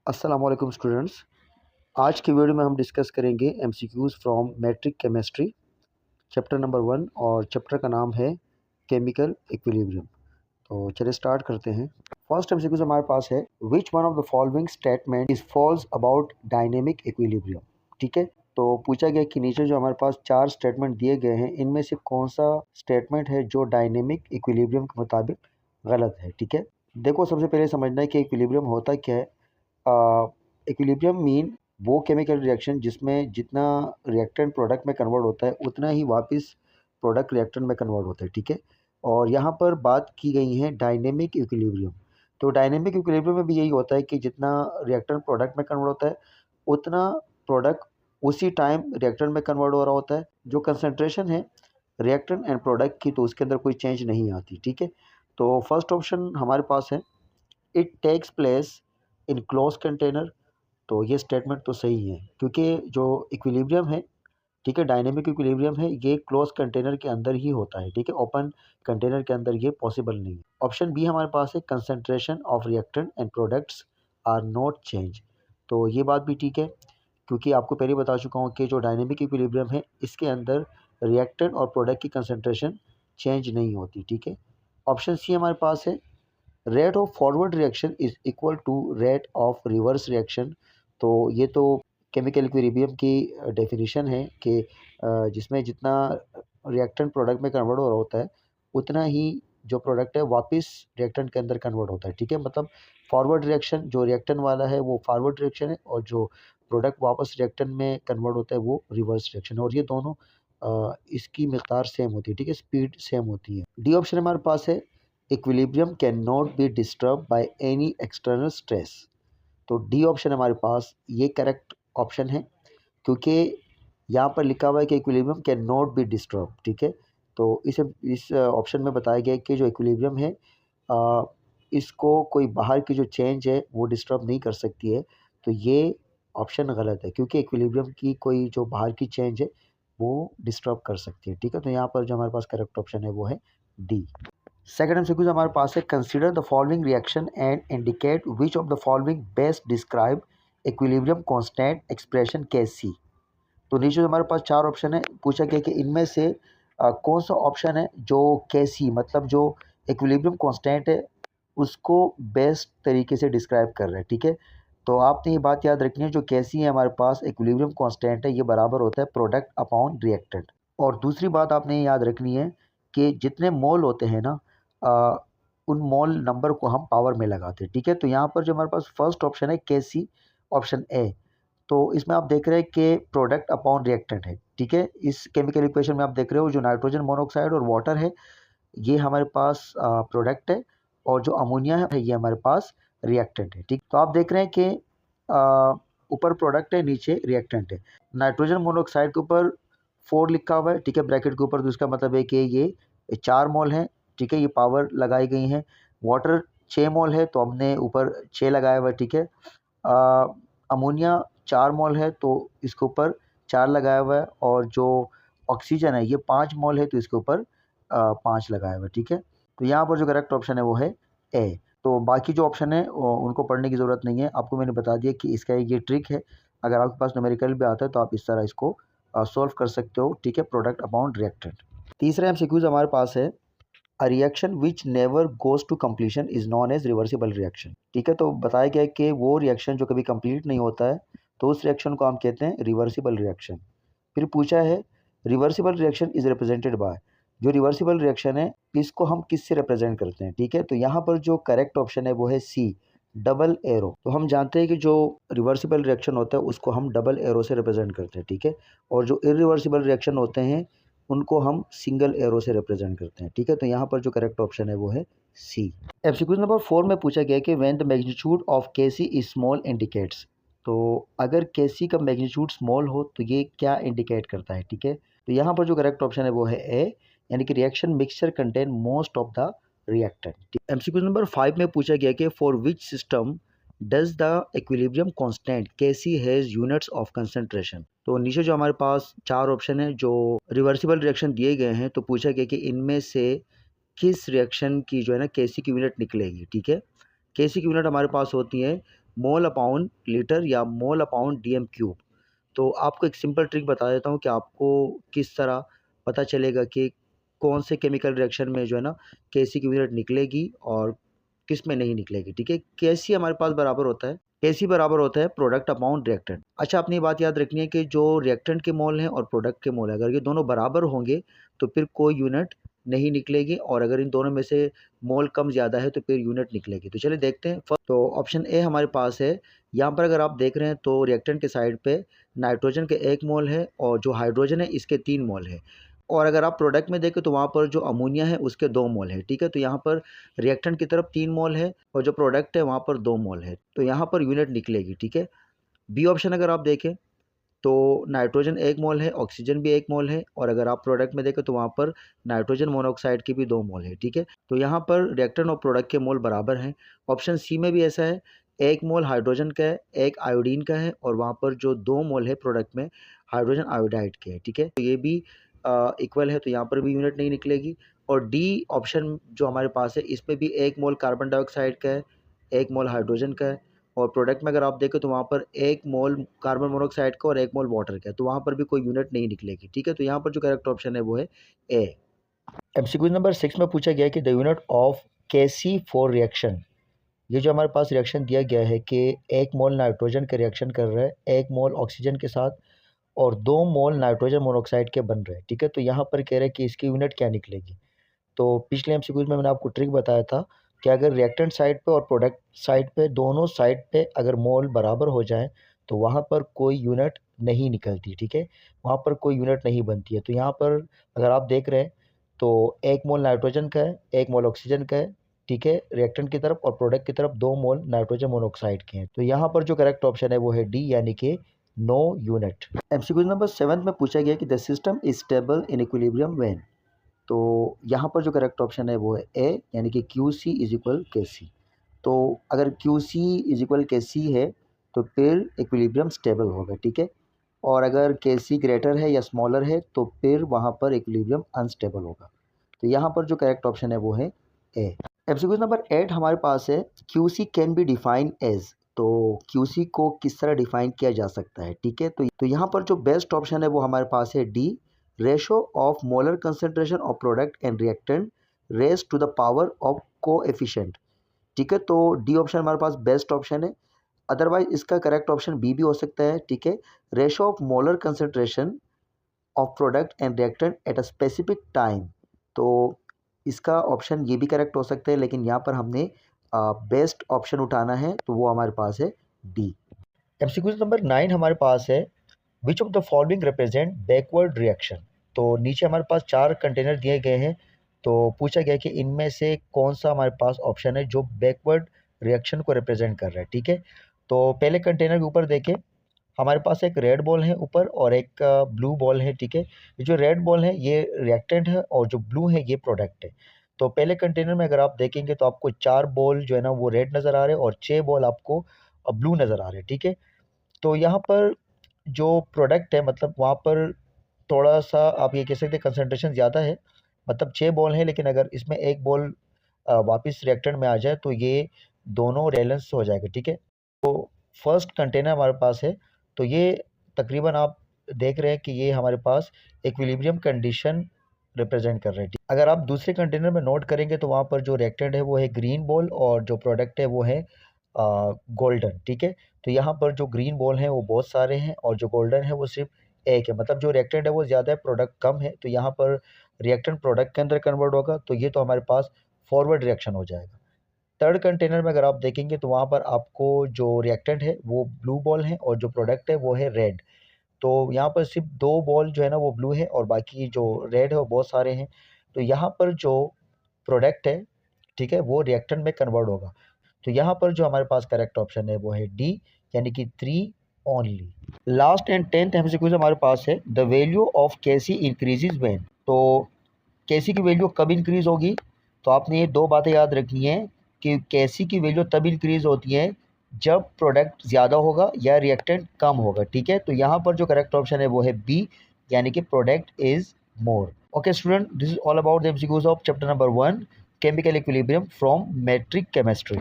अस्सलाम वालेकुम स्टूडेंट्स। आज की वीडियो में हम डिस्कस करेंगे MCQs from matric chemistry chapter number 1 और चैप्टर का नाम है केमिकल इक्विलिब्रियम। तो चलिए स्टार्ट करते हैं। फर्स्ट एमसीक्यूज़ हमारे पास है which one of the following statement is false about dynamic equilibrium. ठीक है, तो पूछा गया कि नीचे जो हमारे पास 4 स्टेटमेंट दिए गए हैं इनमें से कौन सा स्टेटमेंट है जो डायनेमिक इक्विलिब्रियम के मुताबिक गलत है। ठीक है, देखो सबसे पहले समझना है कि इक्विलिब्रियम होता क्या है। इक्विलिब्रियम मीन वो केमिकल रिएक्शन जिसमें जितना रिएक्टेंट प्रोडक्ट में कन्वर्ट होता है उतना ही वापस प्रोडक्ट रिएक्टेंट में कन्वर्ट होता है। ठीक है, और यहाँ पर बात की गई है डायनेमिक इक्विलिब्रियम। तो डायनेमिक इक्विलिब्रियम में भी यही होता है कि जितना रिएक्टेंट प्रोडक्ट में कन्वर्ट होता है उतना प्रोडक्ट उसी टाइम रिएक्टेंट में कन्वर्ट हो रहा होता है। जो कंसनट्रेशन है रिएक्टेंट एंड प्रोडक्ट की तो उसके अंदर कोई चेंज नहीं आती। ठीक है, तो फर्स्ट ऑप्शन हमारे पास है it takes place in close container. तो ये स्टेटमेंट तो सही है क्योंकि जो इक्विलिब्रियम है, ठीक है, डायनेमिक इक्विलिब्रियम है, ये क्लोज कंटेनर के अंदर ही होता है। ठीक है, ओपन कंटेनर के अंदर ये पॉसिबल नहीं है। ऑप्शन बी हमारे पास है concentration of reactant and products are not change. तो ये बात भी ठीक है क्योंकि आपको पहले बता चुका हूँ कि जो डायनेमिक इक्विलिब्रियम है इसके अंदर रिएक्टेंट और प्रोडक्ट की कंसंट्रेशन चेंज नहीं होती। ठीक है, ऑप्शन सी हमारे पास है rate of forward reaction is equal to rate of reverse reaction. तो ये तो केमिकल इक्विलिब्रियम की डेफिनेशन है कि जिसमें जितना रिएक्टेंट प्रोडक्ट में कन्वर्ट हो रहा होता है उतना ही जो प्रोडक्ट है वापस रिएक्टेंट के अंदर कन्वर्ट होता है। ठीक है, मतलब फॉरवर्ड रिएक्शन जो रिएक्टेंट वाला है वो फॉरवर्ड रिएक्शन है और जो प्रोडक्ट वापस रिएक्टेंट में कन्वर्ट होता है वो रिवर्स रिएक्शन है, और ये दोनों इसकी मिकदार सेम होती है। ठीक है, स्पीड सेम होती है। डी ऑप्शन हमारे पास है equilibrium can not be disturb by any external stress. तो डी ऑप्शन हमारे पास ये करेक्ट ऑप्शन है क्योंकि यहाँ पर लिखा हुआ है कि equilibrium can not be disturb. ठीक है, तो इस ऑप्शन में बताया गया है कि जो इक्विलिब्रियम है इसको कोई बाहर की जो चेंज है वो डिस्टर्ब नहीं कर सकती है। तो ये ऑप्शन गलत है क्योंकि इक्विलिब्रियम की कोई जो बाहर की चेंज है वो डिस्टर्ब कर सकती है। ठीक है, तो यहाँ पर जो हमारे पास करेक्ट ऑप्शन है वो है डी। सेकंड एमसीक्यू हमारे पास है consider the following reaction and indicate which of the following best describe equilibrium constant expression कैसी। तो नीचे जो हमारे पास 4 ऑप्शन है पूछा गया कि इनमें से कौन सा ऑप्शन है जो कैसी मतलब जो इक्विलिब्रियम कांस्टेंट है उसको बेस्ट तरीके से डिस्क्राइब कर रहा है। ठीक है, तो आपने ये बात याद रखनी है जो कैसी है हमारे पास इक्विलिब्रियम कांस्टेंट है ये बराबर होता है प्रोडक्ट अपॉन रिएक्टेंट। और दूसरी बात आपने याद रखनी है कि जितने मोल होते हैं ना उन मोल नंबर को हम पावर में लगाते हैं। ठीक है, तो यहाँ पर जो हमारे पास फर्स्ट ऑप्शन है कैसी, ऑप्शन ए, तो इसमें आप देख रहे हैं कि प्रोडक्ट अपॉन रिएक्टेंट है। ठीक है, इस केमिकल इक्वेशन में आप देख रहे हो जो नाइट्रोजन मोनोऑक्साइड और वाटर है ये हमारे पास प्रोडक्ट है और जो अमोनिया है ये हमारे पास रिएक्टेंट है। ठीक, तो आप देख रहे हैं कि ऊपर प्रोडक्ट है नीचे रिएक्टेंट है। नाइट्रोजन मोनोऑक्साइड के ऊपर 4 लिखा हुआ है, ठीक है, ब्रैकेट के ऊपर, तो इसका मतलब है कि ये 4 मोल है। ठीक है, ये पावर लगाई गई है। वाटर 6 मोल है तो हमने ऊपर 6 लगाया हुआ है। ठीक है, अमोनिया 4 मोल है तो इसके ऊपर 4 लगाया हुआ है, और जो ऑक्सीजन है ये 5 मोल है तो इसके ऊपर 5 लगाया हुआ है। ठीक है, तो यहाँ पर जो करेक्ट ऑप्शन है वो है ए। तो बाकी जो ऑप्शन है उनको पढ़ने की ज़रूरत नहीं है, आपको मैंने बता दिया कि इसका ये ट्रिक है। अगर आपके पास न्यूमेरिकल भी आता है तो आप इस तरह इसको सॉल्व कर सकते हो। ठीक है, प्रोडक्ट अपॉन रिएक्टेंट। तीसरा एमसीक्यूज हमारे पास है a reaction which never goes to completion is known as reversible reaction. ठीक है, तो बताया गया है कि वो रिएक्शन जो कभी कंप्लीट नहीं होता है तो उस रिएक्शन को हम कहते हैं रिवर्सिबल रिएक्शन। फिर पूछा है reversible reaction is represented by, जो रिवर्सिबल रिएक्शन है इसको हम किससे रिप्रेजेंट करते हैं। ठीक है, तो यहाँ पर जो करेक्ट ऑप्शन है वो है सी, डबल एरो। तो हम जानते हैं कि जो रिवर्सिबल रिएक्शन होता है उसको हम डबल एरो से रिप्रेजेंट करते हैं। ठीक है, और जो इरिवर्सिबल रिएक्शन होते हैं उनको हम सिंगल एरो से रिप्रेजेंट करते हैं। ठीक है, तो यहाँ पर जो करेक्ट ऑप्शन है वो है सी। एमसीक्यू नंबर 4 में पूछा गया कि when the magnitude of KC is small indicates. तो अगर केसी का मैग्नीट्यूड स्मॉल हो तो ये क्या इंडिकेट करता है। ठीक है, तो यहाँ पर जो करेक्ट ऑप्शन है वो है ए, यानी कि reaction mixture contain most of the reactant. MCQ number 5 में पूछा गया कि for which system does the equilibrium constant KC has units of concentration. तो नीचे जो हमारे पास 4 ऑप्शन है जो रिवर्सिबल रिएक्शन दिए गए हैं तो पूछा गया कि इनमें से किस रिएक्शन की जो है ना केसी की यूनिट निकलेगी। ठीक है, केसी की यूनिट हमारे पास होती है मोल अपॉन लीटर या मोल अपॉन डीएम क्यूब। तो आपको एक सिंपल ट्रिक बता देता हूँ कि आपको किस तरह पता चलेगा कि कौन से केमिकल रिएक्शन में जो है ना केसी की यूनिट निकलेगी और किस में नहीं निकलेगी। ठीक है, केसी हमारे पास बराबर होता है, केसी बराबर होता है प्रोडक्ट अपॉन रिएक्टेंट। अच्छा, अपनी बात याद रखनी है कि जो रिएक्टेंट के मोल हैं और प्रोडक्ट के मोल हैं, अगर ये दोनों बराबर होंगे तो फिर कोई यूनिट नहीं निकलेगी, और अगर इन दोनों में से मोल कम ज़्यादा है तो फिर यूनिट निकलेगी। तो चलिए देखते हैं। तो ऑप्शन ए हमारे पास है। यहाँ पर अगर आप देख रहे हैं तो रिएक्टेंट के साइड पे नाइट्रोजन के 1 मोल है और जो हाइड्रोजन है इसके 3 मोल है, और अगर आप प्रोडक्ट में देखें तो वहाँ पर जो अमोनिया है उसके 2 मोल है। ठीक है, तो यहाँ पर रिएक्टेंट की तरफ 3 मोल है और जो प्रोडक्ट है वहाँ पर 2 मोल है, तो यहाँ पर यूनिट निकलेगी। ठीक है, बी ऑप्शन अगर आप देखें तो नाइट्रोजन 1 मोल है, ऑक्सीजन भी 1 मोल है, और अगर आप प्रोडक्ट में देखें तो वहाँ पर नाइट्रोजन मोनोऑक्साइड की भी 2 मोल है। ठीक है, तो यहाँ पर रिएक्टेंट और प्रोडक्ट के मोल बराबर हैं। ऑप्शन सी में भी ऐसा है, 1 मोल हाइड्रोजन का है, 1 आयोडीन का है, और वहाँ पर जो 2 मोल है प्रोडक्ट में हाइड्रोजन आयोडाइड के है। ठीक है, तो ये भी इक्वल है, तो यहाँ पर भी यूनिट नहीं निकलेगी। और डी ऑप्शन जो हमारे पास है इसमें भी 1 मोल कार्बन डाइऑक्साइड का है, 1 मोल हाइड्रोजन का है, और प्रोडक्ट में अगर आप देखें तो वहाँ पर 1 मोल कार्बन मोनोऑक्साइड का और 1 मोल वाटर का है, तो वहाँ पर भी कोई यूनिट नहीं निकलेगी। ठीक है, तो यहाँ पर जो करेक्ट ऑप्शन है वो है ए। एमसीक्यू नंबर 6 में पूछा गया कि the unit of KC for reaction. ये जो हमारे पास रिएक्शन दिया गया है कि 1 मोल नाइट्रोजन के रिएक्शन कर रहा है 1 मोल ऑक्सीजन के साथ और 2 मोल नाइट्रोजन मोनोऑक्साइड के बन रहे हैं। ठीक है, तो यहाँ पर कह रहे हैं कि इसकी यूनिट क्या निकलेगी। तो पिछले एमसीक्यूज में मैंने आपको ट्रिक बताया था कि अगर रिएक्टेंट साइड पे और प्रोडक्ट साइड पे दोनों साइड पे अगर मोल बराबर हो जाए तो वहाँ पर कोई यूनिट नहीं निकलती। ठीक है, वहाँ पर कोई यूनिट नहीं बनती है। तो यहाँ पर अगर आप देख रहे हैं तो 1 मोल नाइट्रोजन का है, 1 मोल ऑक्सीजन का है। ठीक है, रिएक्टेंट की तरफ और प्रोडक्ट की तरफ 2 मोल नाइट्रोजन मोनोऑक्साइड के हैं। तो यहाँ पर जो करेक्ट ऑप्शन है वो है डी, यानी कि नो यूनिट। एमसीक्यू नंबर 7 में पूछा गया कि the system is stable in equilibrium when. तो यहाँ पर जो करेक्ट ऑप्शन है वो है ए, यानी कि क्यू सी इज इक्वल के सी। तो अगर क्यू सी इज इक्वल के सी है तो फिर इक्विलिब्रियम स्टेबल होगा। ठीक है, और अगर के सी ग्रेटर है या स्मॉलर है तो फिर वहाँ पर इक्विलिब्रियम अनस्टेबल होगा। तो यहाँ पर जो करेक्ट ऑप्शन है वो है ए। एमसीक्यू नंबर 8 हमारे पास है, Q C can be define as. तो क्यू सी को किस तरह डिफाइन किया जा सकता है। ठीक है, तो यहाँ पर जो बेस्ट ऑप्शन है वो हमारे पास है D, ratio of molar concentration of product and reactant raise to the power of coefficient. ठीक है, तो डी ऑप्शन हमारे पास बेस्ट ऑप्शन है। अदरवाइज इसका करेक्ट ऑप्शन बी भी हो सकता है। ठीक है, ratio of molar concentration of product and reactant at a specific time. तो इसका ऑप्शन ये भी करेक्ट हो सकता है, लेकिन यहाँ पर हमने बेस्ट ऑप्शन उठाना है, तो वो हमारे पास है डी। एमसीक्यू नंबर 9 हमारे पास है, which of the following represent backward reaction. तो नीचे हमारे पास 4 कंटेनर दिए गए हैं, तो पूछा गया कि इनमें से कौन सा हमारे पास ऑप्शन है जो बैकवर्ड रिएक्शन को रिप्रेजेंट कर रहा है। ठीक है, तो पहले कंटेनर के ऊपर देखें, हमारे पास एक रेड बॉल है ऊपर और एक ब्लू बॉल है। ठीक है, ये जो रेड बॉल है ये रिएक्टेंट है और जो ब्लू है ये प्रोडक्ट है। तो पहले कंटेनर में अगर आप देखेंगे तो आपको 4 बॉल जो है ना वो रेड नज़र आ रहे हैं और 6 बॉल आपको ब्लू नज़र आ रहे हैं। ठीक है, तो यहाँ पर जो प्रोडक्ट है मतलब वहाँ पर थोड़ा-सा आप ये कह सकते हैं कंसंट्रेशन ज़्यादा है, मतलब 6 बॉल है, लेकिन अगर इसमें 1 बॉल वापस रिएक्टेंट में आ जाए तो ये दोनों बैलेंस हो जाएगा। ठीक है, तो फर्स्ट कंटेनर हमारे पास है, तो ये तकरीबन आप देख रहे हैं कि ये हमारे पास इक्विलिब्रियम कंडीशन रिप्रेजेंट कर रहे हैं। अगर आप दूसरे कंटेनर में नोट करेंगे तो वहाँ पर जो रिएक्टेंट है वो है ग्रीन बॉल और जो प्रोडक्ट है वो है गोल्डन। ठीक है, तो यहाँ पर जो ग्रीन बॉल हैं वो बहुत सारे हैं और जो गोल्डन है वो सिर्फ एक है, मतलब जो रिएक्टेंट है वो ज़्यादा है, प्रोडक्ट कम है। तो यहाँ पर रिएक्टेंट प्रोडक्ट के अंदर कन्वर्ट होगा, तो ये तो हमारे पास फॉरवर्ड रिएक्शन हो जाएगा। थर्ड कंटेनर में अगर आप देखेंगे तो वहाँ पर आपको जो रिएक्टेंट है वो ब्लू बॉल है और जो प्रोडक्ट है वो है रेड। तो यहाँ पर सिर्फ 2 बॉल जो है ना वो ब्लू है और बाकी जो रेड है वो बहुत सारे हैं। तो यहाँ पर जो प्रोडक्ट है, ठीक है, वो रिएक्टेंट में कन्वर्ट होगा। तो यहाँ पर जो हमारे पास करेक्ट ऑप्शन है वो है डी, यानी कि 3 only. Last and 10th MCQ हमारे पास है, the value of KC increases when. तो केसी की वैल्यू कब इंक्रीज होगी, तो आपने ये 2 बातें याद रखनी है कि केसी की वैल्यू तब इंक्रीज होती है जब प्रोडक्ट ज़्यादा होगा या रिएक्टेंट कम होगा। ठीक है, तो यहाँ पर जो करेक्ट ऑप्शन है वो है बी, यानी कि product is more. Okay student, this is all about the MCQs of chapter number 1 chemical equilibrium from matric chemistry.